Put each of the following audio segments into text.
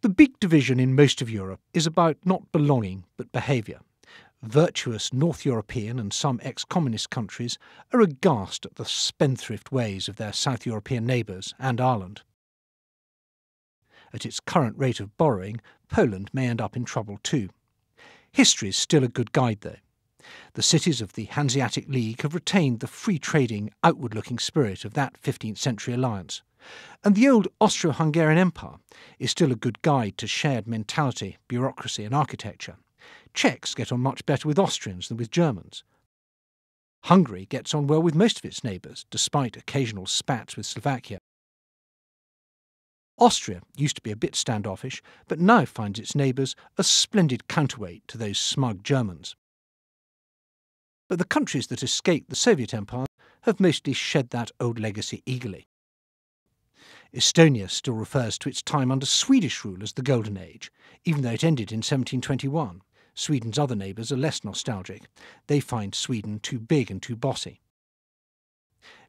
The big division in most of Europe is about not belonging but behaviour. Virtuous North European and some ex-communist countries are aghast at the spendthrift ways of their South European neighbours and Ireland. At its current rate of borrowing, Poland may end up in trouble too. History is still a good guide though. The cities of the Hanseatic League have retained the free-trading, outward-looking spirit of that 15th century alliance. And the old Austro-Hungarian Empire is still a good guide to shared mentality, bureaucracy and architecture. Czechs get on much better with Austrians than with Germans. Hungary gets on well with most of its neighbours, despite occasional spats with Slovakia. Austria used to be a bit standoffish, but now finds its neighbours a splendid counterweight to those smug Germans. But the countries that escaped the Soviet Empire have mostly shed that old legacy eagerly. Estonia still refers to its time under Swedish rule as the Golden Age, even though it ended in 1721. Sweden's other neighbours are less nostalgic. They find Sweden too big and too bossy.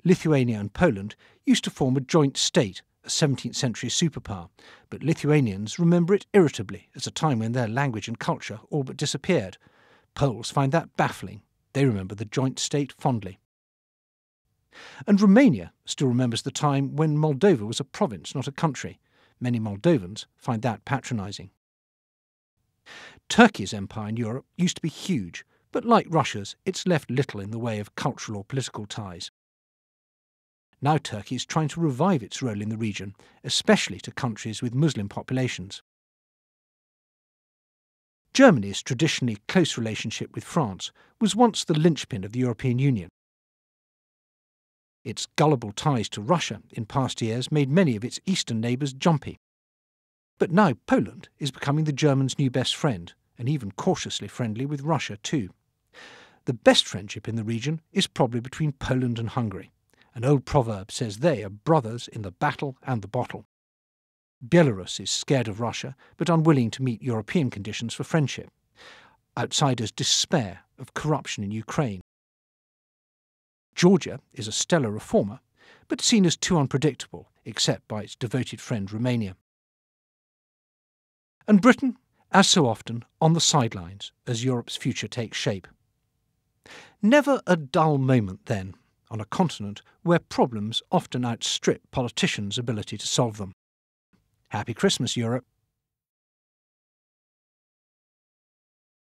Lithuania and Poland used to form a joint state, a 17th century superpower, but Lithuanians remember it irritably as a time when their language and culture all but disappeared. Poles find that baffling. They remember the joint state fondly. And Romania still remembers the time when Moldova was a province, not a country. Many Moldovans find that patronising. Turkey's empire in Europe used to be huge, but like Russia's, it's left little in the way of cultural or political ties. Now Turkey is trying to revive its role in the region, especially to countries with Muslim populations. Germany's traditionally close relationship with France was once the linchpin of the European Union. Its gullible ties to Russia in past years made many of its eastern neighbours jumpy. But now Poland is becoming the Germans' new best friend, and even cautiously friendly with Russia too. The best friendship in the region is probably between Poland and Hungary. An old proverb says they are brothers in the battle and the bottle. Belarus is scared of Russia, but unwilling to meet European conditions for friendship. Outsiders despair of corruption in Ukraine. Georgia is a stellar reformer, but seen as too unpredictable, except by its devoted friend Romania. And Britain, as so often, on the sidelines as Europe's future takes shape. Never a dull moment, then, on a continent where problems often outstrip politicians' ability to solve them. Happy Christmas, Europe.